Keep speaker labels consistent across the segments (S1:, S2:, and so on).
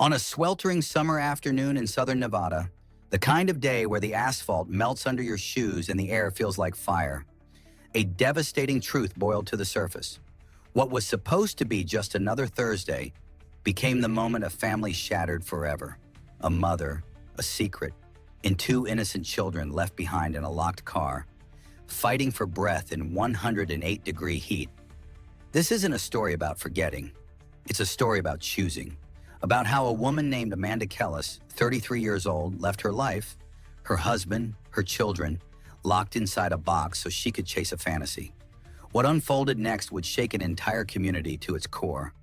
S1: On a sweltering summer afternoon in southern Nevada, the kind of day where the asphalt melts under your shoes and the air feels like fire, a devastating truth boiled to the surface. What was supposed to be just another Thursday became the moment a family shattered forever. A mother, a secret, and two innocent children left behind in a locked car, fighting for breath in 108-degree heat. This isn't a story about forgetting. It's a story about choosing. About how a woman named Amanda Kellis, 33 years old, left her life, her husband, her children, locked inside a box so she could chase a fantasy. What unfolded next would shake an entire community to its core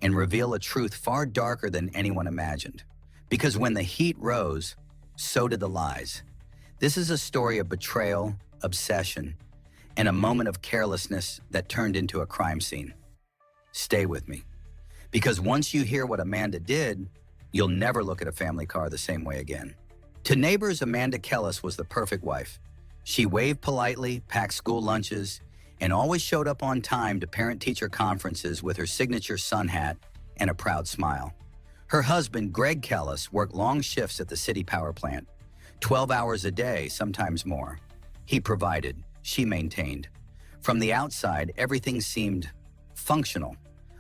S1: and reveal a truth far darker than anyone imagined. Because when the heat rose, so did the lies. This is a story of betrayal, obsession, and a moment of carelessness that turned into a crime scene. Stay with me. Because once you hear what Amanda did, you'll never look at a family car the same way again. To neighbors, Amanda Kellis was the perfect wife. She waved politely, packed school lunches, and always showed up on time to parent-teacher conferences with her signature sun hat and a proud smile. Her husband, Greg Kellis, worked long shifts at the city power plant, 12 hours a day, sometimes more. He provided, she maintained. From the outside, everything seemed functional.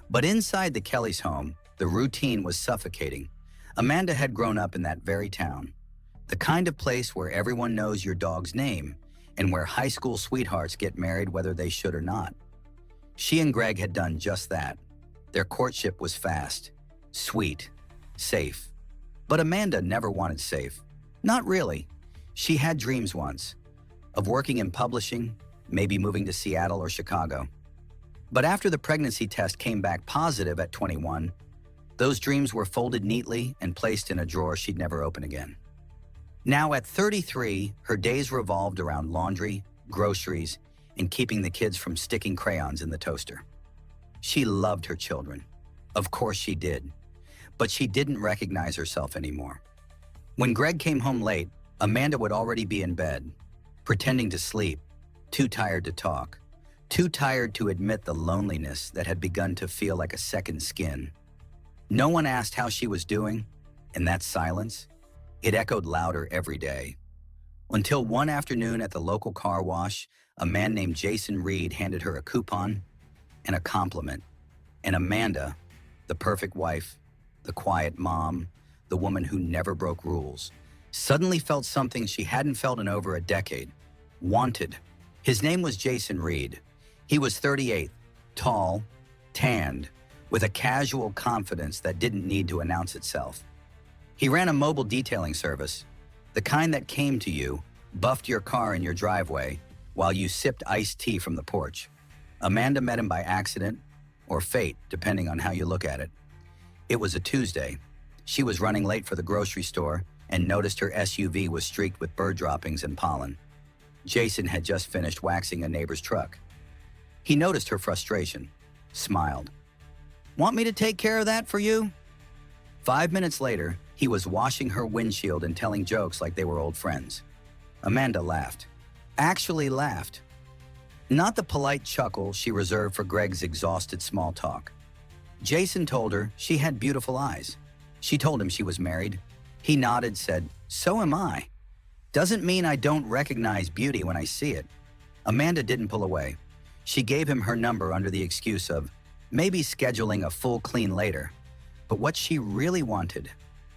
S1: But inside the Kellis home, the routine was suffocating. Amanda had grown up in that very town, the kind of place where everyone knows your dog's name and where high school sweethearts get married whether they should or not. She and Greg had done just that. Their courtship was fast, sweet, safe. But Amanda never wanted safe. Not really. She had dreams once, of working in publishing, maybe moving to Seattle or Chicago. But after the pregnancy test came back positive at 21, those dreams were folded neatly and placed in a drawer she'd never open again. Now at 33, her days revolved around laundry, groceries, and keeping the kids from sticking crayons in the toaster. She loved her children. Of course she did. But she didn't recognize herself anymore. When Greg came home late, Amanda would already be in bed, pretending to sleep, too tired to talk. Too tired to admit the loneliness that had begun to feel like a second skin. No one asked how she was doing, and that silence, it echoed louder every day. Until one afternoon at the local car wash, a man named Jason Reed handed her a coupon and a compliment. And Amanda, the perfect wife, the quiet mom, the woman who never broke rules, suddenly felt something she hadn't felt in over a decade. Wanted. His name was Jason Reed. He was 38, tall, tanned, with a casual confidence that didn't need to announce itself. He ran a mobile detailing service, the kind that came to you, buffed your car in your driveway, while you sipped iced tea from the porch. Amanda met him by accident, or fate, depending on how you look at it. It was a Tuesday. She was running late for the grocery store and noticed her SUV was streaked with bird droppings and pollen. Jason had just finished waxing a neighbor's truck. He noticed her frustration, smiled. "Want me to take care of that for you?" 5 minutes later, he was washing her windshield and telling jokes like they were old friends. Amanda laughed. Actually laughed. Not the polite chuckle she reserved for Greg's exhausted small talk. Jason told her she had beautiful eyes. She told him she was married. He nodded, said, "So am I. Doesn't mean I don't recognize beauty when I see it." Amanda didn't pull away. She gave him her number under the excuse of maybe scheduling a full clean later. But what she really wanted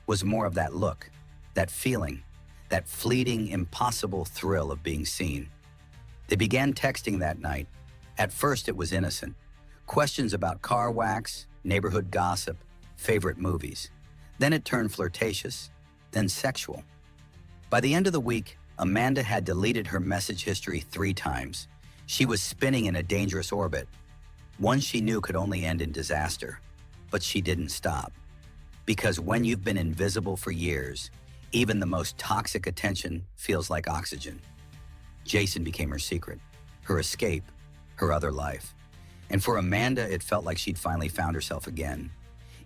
S1: was more of that look, that feeling, that fleeting, impossible thrill of being seen. They began texting that night. At first it was innocent. Questions about car wax, neighborhood gossip, favorite movies. Then it turned flirtatious, then sexual. By the end of the week, Amanda had deleted her message history 3 times. She was spinning in a dangerous orbit, one she knew could only end in disaster. But she didn't stop. Because when you've been invisible for years, even the most toxic attention feels like oxygen. Jason became her secret, her escape, her other life. And for Amanda, it felt like she'd finally found herself again,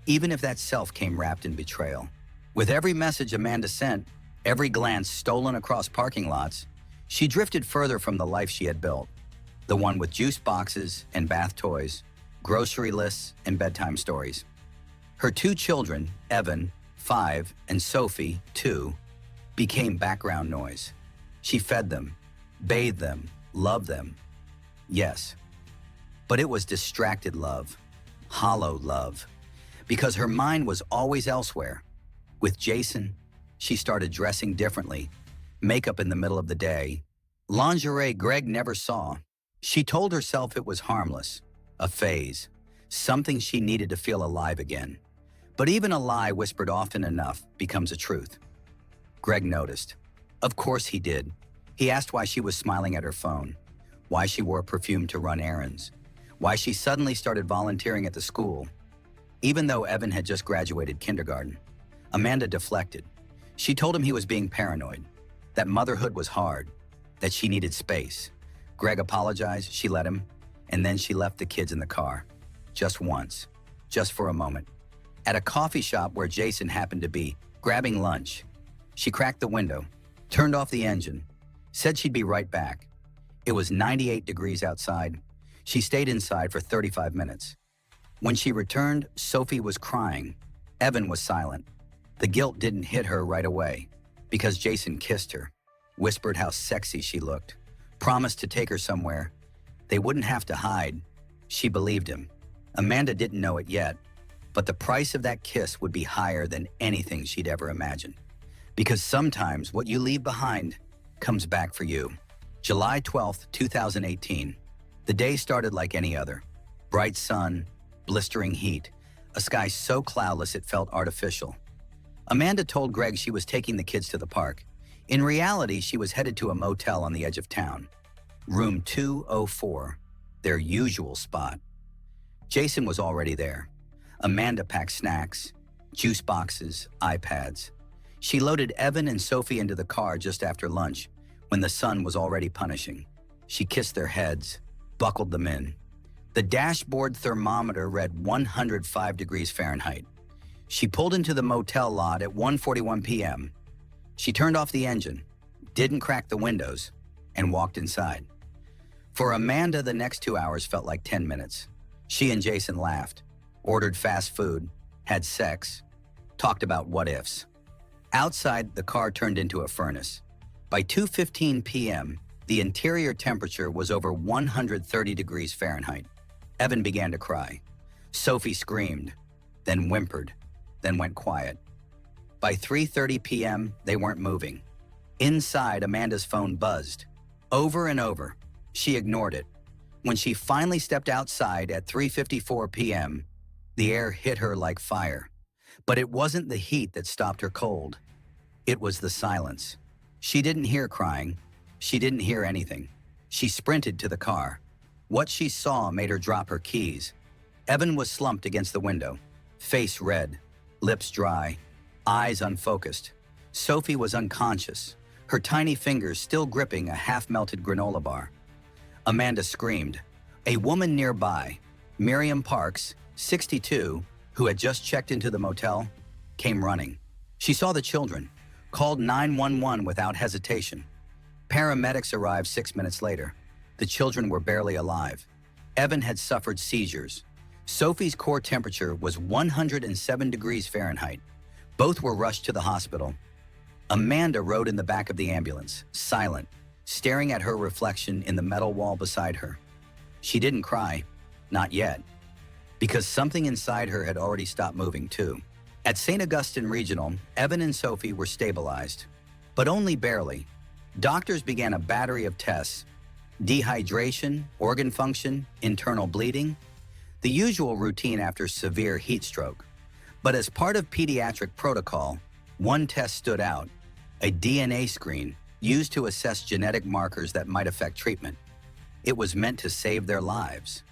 S1: even if that self came wrapped in betrayal. With every message Amanda sent, every glance stolen across parking lots, she drifted further from the life she had built. The one with juice boxes and bath toys, grocery lists and bedtime stories. Her two children, Evan, 5, and Sophie, 2, became background noise. She fed them, bathed them, loved them. Yes, but it was distracted love, hollow love, because her mind was always elsewhere. With Jason, she started dressing differently, makeup in the middle of the day, lingerie Greg never saw. She told herself it was harmless, a phase, something she needed to feel alive again. But even a lie whispered often enough becomes a truth. Greg noticed. Of course he did. He asked why she was smiling at her phone, why she wore perfume to run errands, why she suddenly started volunteering at the school. Even though Evan had just graduated kindergarten, Amanda deflected. She told him he was being paranoid, that motherhood was hard, that she needed space. Greg apologized, she let him, and then she left the kids in the car. Just once, just for a moment. At a coffee shop where Jason happened to be, grabbing lunch. She cracked the window, turned off the engine, said she'd be right back. It was 98 degrees outside. She stayed inside for 35 minutes. When she returned, Sophie was crying. Evan was silent. The guilt didn't hit her right away, because Jason kissed her, whispered how sexy she looked, promised to take her somewhere. They wouldn't have to hide. She believed him. Amanda didn't know it yet, but the price of that kiss would be higher than anything she'd ever imagined. Because sometimes what you leave behind comes back for you. July 12th, 2018. The day started like any other. Bright sun, blistering heat, a sky so cloudless it felt artificial. Amanda told Greg she was taking the kids to the park. In reality, she was headed to a motel on the edge of town. Room 204, their usual spot. Jason was already there. Amanda packed snacks, juice boxes, iPads. She loaded Evan and Sophie into the car just after lunch, when the sun was already punishing. She kissed their heads, buckled them in. The dashboard thermometer read 105 degrees Fahrenheit. She pulled into the motel lot at 1:41 p.m. She turned off the engine, didn't crack the windows, and walked inside. For Amanda, the next 2 hours felt like 10 minutes. She and Jason laughed, ordered fast food, had sex, talked about what-ifs. Outside, the car turned into a furnace. By 2:15 p.m., the interior temperature was over 130 degrees Fahrenheit. Evan began to cry. Sophie screamed, then whimpered, then went quiet. By 3:30 p.m., they weren't moving. Inside, Amanda's phone buzzed. Over and over. She ignored it. When she finally stepped outside at 3:54 p.m., the air hit her like fire. But it wasn't the heat that stopped her cold. It was the silence. She didn't hear crying. She didn't hear anything. She sprinted to the car. What she saw made her drop her keys. Evan was slumped against the window, face red, lips dry, eyes unfocused. Sophie was unconscious, her tiny fingers still gripping a half-melted granola bar. Amanda screamed. A woman nearby, Miriam Parks, 62, who had just checked into the motel, came running. She saw the children, called 911 without hesitation. Paramedics arrived 6 minutes later. The children were barely alive. Evan had suffered seizures. Sophie's core temperature was 107 degrees Fahrenheit. Both were rushed to the hospital. Amanda rode in the back of the ambulance, silent, staring at her reflection in the metal wall beside her. She didn't cry, not yet, because something inside her had already stopped moving too. At St. Augustine Regional, Evan and Sophie were stabilized, but only barely. Doctors began a battery of tests: dehydration, organ function, internal bleeding, the usual routine after severe heat stroke. But as part of pediatric protocol, one test stood out: a DNA screen used to assess genetic markers that might affect treatment. It was meant to save their lives.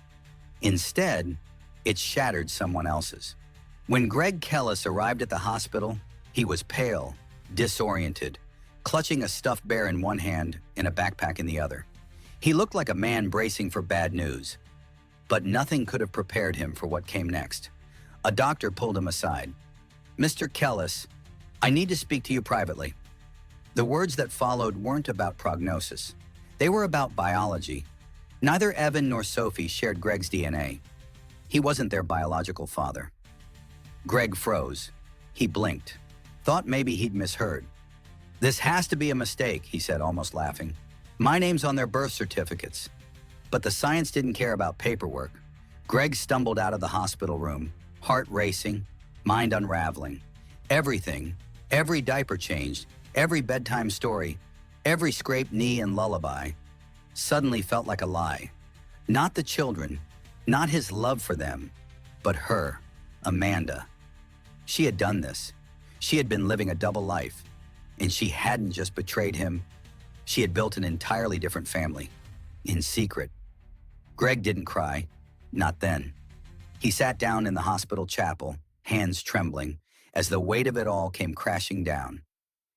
S1: Instead, it shattered someone else's. When Greg Kellis arrived at the hospital, he was pale, disoriented, clutching a stuffed bear in one hand and a backpack in the other. He looked like a man bracing for bad news. But nothing could have prepared him for what came next. A doctor pulled him aside. "Mr. Kellis, I need to speak to you privately." The words that followed weren't about prognosis. They were about biology. Neither Evan nor Sophie shared Greg's DNA. He wasn't their biological father. Greg froze. He blinked. Thought maybe he'd misheard. "This has to be a mistake," he said, almost laughing. "My name's on their birth certificates." But the science didn't care about paperwork. Greg stumbled out of the hospital room, heart racing, mind unraveling. Everything, every diaper changed, every bedtime story, every scraped knee and lullaby, suddenly felt like a lie. Not the children, not his love for them, but her, Amanda. She had done this. She had been living a double life, and she hadn't just betrayed him. She had built an entirely different family, in secret. Greg didn't cry, not then. He sat down in the hospital chapel, hands trembling, as the weight of it all came crashing down.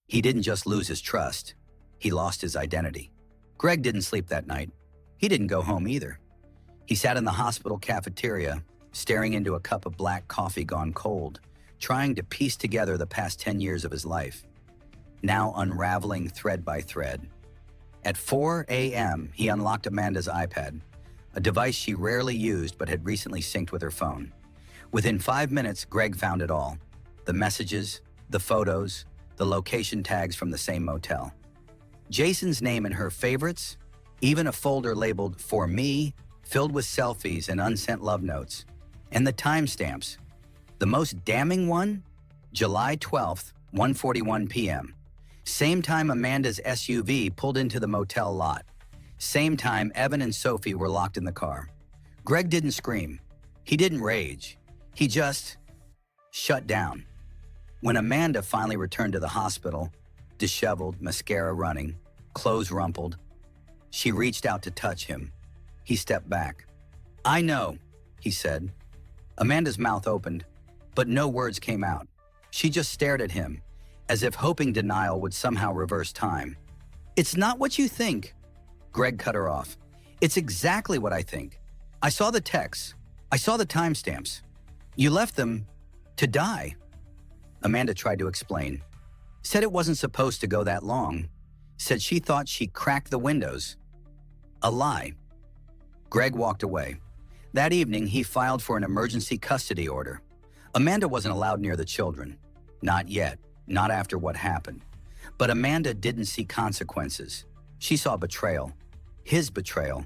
S1: He didn't just lose his trust, he lost his identity. Greg didn't sleep that night. He didn't go home either. He sat in the hospital cafeteria, staring into a cup of black coffee gone cold, trying to piece together the past 10 years of his life, now unraveling thread by thread. At 4 a.m., he unlocked Amanda's iPad, a device she rarely used but had recently synced with her phone. Within 5 minutes, Greg found it all: the messages, the photos, the location tags from the same motel. Jason's name in her favorites, even a folder labeled "For Me," filled with selfies and unsent love notes. And the timestamps. The most damning one? July 12th, 1:41 p.m. Same time Amanda's SUV pulled into the motel lot. Same time Evan and Sophie were locked in the car. Greg didn't scream. He didn't rage. He just shut down. When Amanda finally returned to the hospital, disheveled, mascara running, clothes rumpled, she reached out to touch him. He stepped back. "I know," he said. Amanda's mouth opened, but no words came out. She just stared at him, as if hoping denial would somehow reverse time. "It's not what you think." Greg cut her off. "It's exactly what I think. I saw the texts. I saw the timestamps. You left them to die." Amanda tried to explain. Said it wasn't supposed to go that long. Said she thought she cracked the windows. A lie. Greg walked away. That evening, he filed for an emergency custody order. Amanda wasn't allowed near the children. Not yet, not after what happened. But Amanda didn't see consequences. She saw betrayal, his betrayal.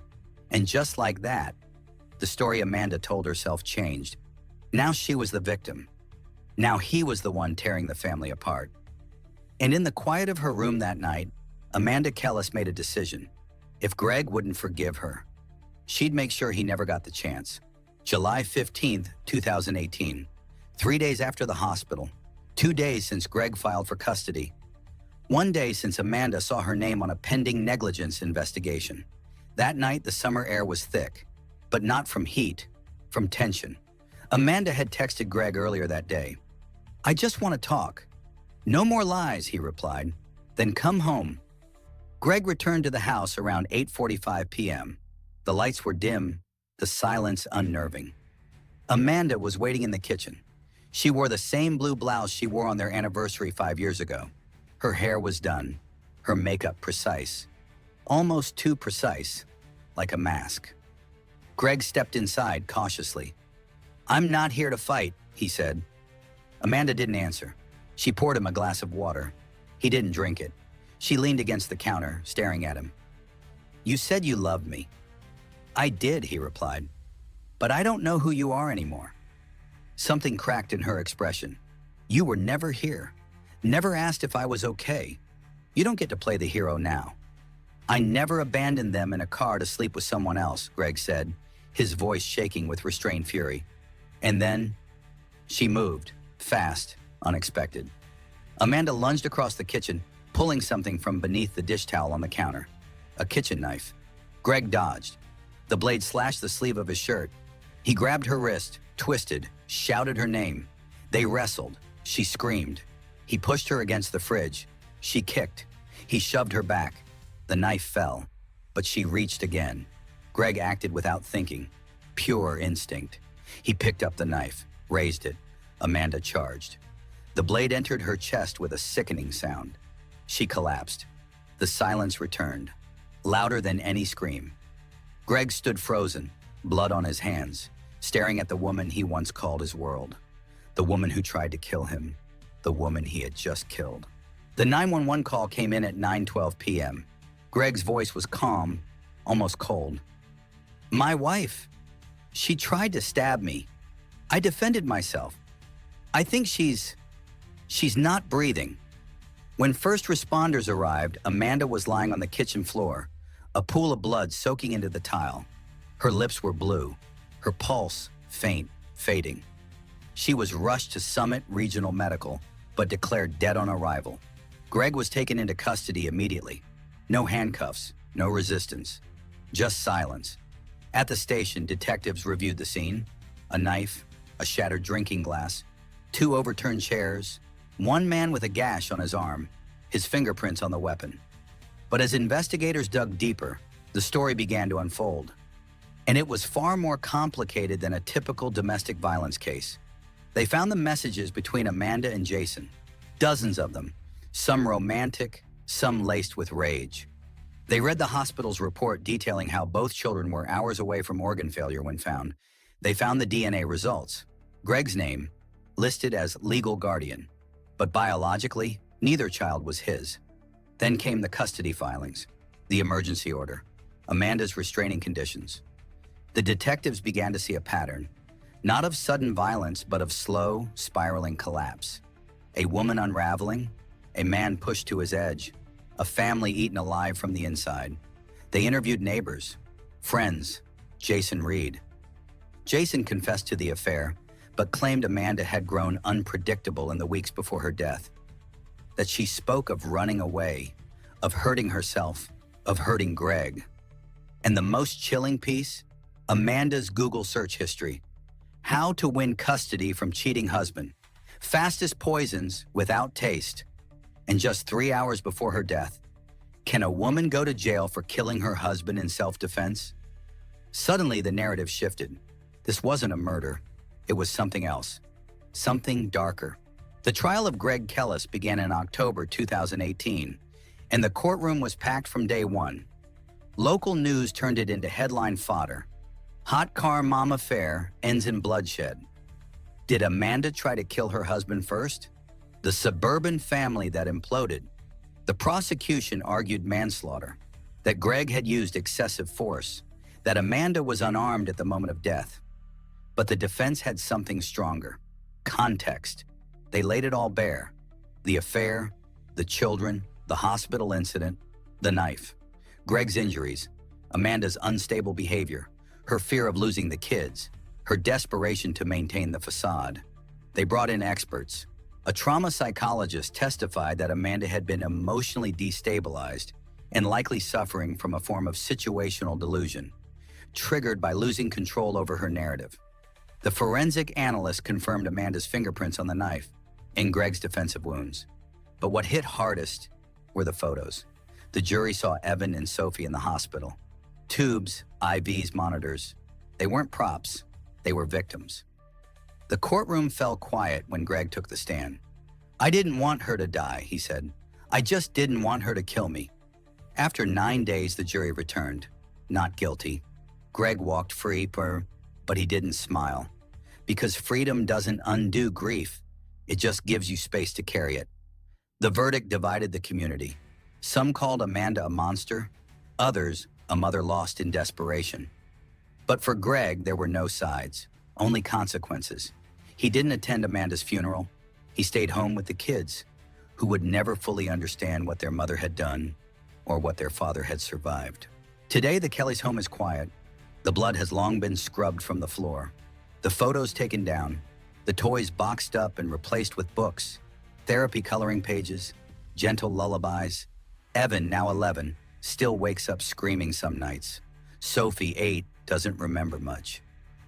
S1: And just like that, the story Amanda told herself changed. Now she was the victim. Now he was the one tearing the family apart. And in the quiet of her room that night, Amanda Kellis made a decision. If Greg wouldn't forgive her, she'd make sure he never got the chance. July 15th, 2018. 3 days after the hospital. 2 days since Greg filed for custody. 1 day since Amanda saw her name on a pending negligence investigation. That night, the summer air was thick, but not from heat, from tension. Amanda had texted Greg earlier that day. "I just want to talk." "No more lies," he replied. "Then come home." Greg returned to the house around 8:45 p.m. The lights were dim, the silence unnerving. Amanda was waiting in the kitchen. She wore the same blue blouse she wore on their anniversary 5 years ago. Her hair was done, her makeup precise. Almost too precise, like a mask. Greg stepped inside cautiously. "I'm not here to fight," he said. Amanda didn't answer. She poured him a glass of water. He didn't drink it. She leaned against the counter, staring at him. "You said you loved me." "I did," he replied. "But I don't know who you are anymore." Something cracked in her expression. "You were never here. Never asked if I was okay. You don't get to play the hero now." "I never abandoned them in a car to sleep with someone else," Greg said, his voice shaking with restrained fury. And then, she moved, fast, unexpected. Amanda lunged across the kitchen, pulling something from beneath the dish towel on the counter. A kitchen knife. Greg dodged. The blade slashed the sleeve of his shirt. He grabbed her wrist, twisted, shouted her name. They wrestled. She screamed. He pushed her against the fridge. She kicked. He shoved her back. The knife fell, but she reached again. Greg acted without thinking. Pure instinct. He picked up the knife, raised it. Amanda charged. The blade entered her chest with a sickening sound. She collapsed. The silence returned, louder than any scream. Greg stood frozen, blood on his hands, staring at the woman he once called his world. The woman who tried to kill him. The woman he had just killed. The 911 call came in at 9:12 p.m. Greg's voice was calm, almost cold. "My wife. She tried to stab me. I defended myself. I think she's not breathing." When first responders arrived, Amanda was lying on the kitchen floor, a pool of blood soaking into the tile. Her lips were blue, her pulse faint, fading. She was rushed to Summit Regional Medical, but declared dead on arrival. Greg was taken into custody immediately. No handcuffs, no resistance, just silence. At the station, detectives reviewed the scene: a knife, a shattered drinking glass, 2 overturned chairs, 1 man with a gash on his arm, his fingerprints on the weapon. But as investigators dug deeper, the story began to unfold. And it was far more complicated than a typical domestic violence case. They found the messages between Amanda and Jason, dozens of them, some romantic, some laced with rage. They read the hospital's report detailing how both children were hours away from organ failure when found. They found the DNA results. Greg's name, listed as legal guardian, but biologically, neither child was his. Then came the custody filings, the emergency order, Amanda's restraining conditions. The detectives began to see a pattern, not of sudden violence, but of slow, spiraling collapse. A woman unraveling, a man pushed to his edge, a family eaten alive from the inside. They interviewed neighbors, friends, Jason Reed. Jason confessed to the affair, but claimed Amanda had grown unpredictable in the weeks before her death. That she spoke of running away, of hurting herself, of hurting Greg. And the most chilling piece? Amanda's Google search history. How to win custody from cheating husband. Fastest poisons without taste. And just 3 hours before her death. Can a woman go to jail for killing her husband in self-defense? Suddenly, the narrative shifted. This wasn't a murder. It was something else. Something darker. The trial of Greg Kellis began in October 2018, and the courtroom was packed from day one. Local news turned it into headline fodder. Hot car mom affair ends in bloodshed. Did Amanda try to kill her husband first? The suburban family that imploded. The prosecution argued manslaughter, that Greg had used excessive force, that Amanda was unarmed at the moment of death. But the defense had something stronger. Context. They laid it all bare. The affair, the children, the hospital incident, the knife. Greg's injuries, Amanda's unstable behavior, her fear of losing the kids, her desperation to maintain the facade. They brought in experts. A trauma psychologist testified that Amanda had been emotionally destabilized and likely suffering from a form of situational delusion, triggered by losing control over her narrative. The forensic analyst confirmed Amanda's fingerprints on the knife and Greg's defensive wounds. But what hit hardest were the photos. The jury saw Evan and Sophie in the hospital. Tubes, IVs, monitors. They weren't props, they were victims. The courtroom fell quiet when Greg took the stand. "I didn't want her to die," he said. "I just didn't want her to kill me." After 9 days, the jury returned. Not guilty. Greg walked free, but he didn't smile. Because freedom doesn't undo grief. It just gives you space to carry it. The verdict divided the community. Some called Amanda a monster, others a mother lost in desperation. But for Greg, there were no sides, only consequences. He didn't attend Amanda's funeral. He stayed home with the kids, who would never fully understand what their mother had done or what their father had survived. Today, the Kelly's home is quiet. The blood has long been scrubbed from the floor. The photos taken down, the toys boxed up and replaced with books, therapy coloring pages, gentle lullabies. Evan, now 11, still wakes up screaming some nights. Sophie, 8, doesn't remember much.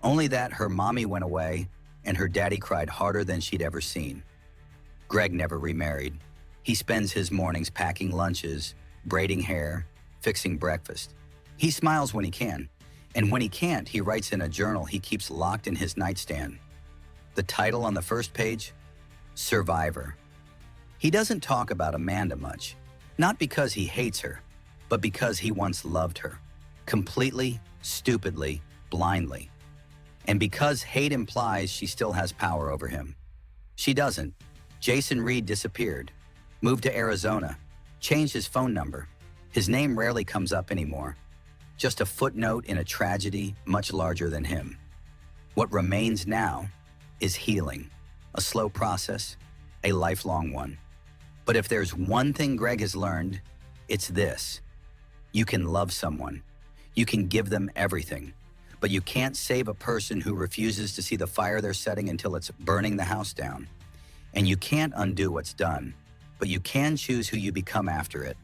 S1: Only that her mommy went away and her daddy cried harder than she'd ever seen. Greg never remarried. He spends his mornings packing lunches, braiding hair, fixing breakfast. He smiles when he can, and when he can't, he writes in a journal he keeps locked in his nightstand. The title on the first page? Survivor. He doesn't talk about Amanda much, not because he hates her, but because he once loved her. Completely, stupidly, blindly. And because hate implies she still has power over him. She doesn't. Jason Reed disappeared, moved to Arizona, changed his phone number. His name rarely comes up anymore. Just a footnote in a tragedy much larger than him. What remains now is healing, a slow process, a lifelong one. But if there's one thing Greg has learned, it's this. You can love someone. You can give them everything. But you can't save a person who refuses to see the fire they're setting until it's burning the house down. And you can't undo what's done, but you can choose who you become after it.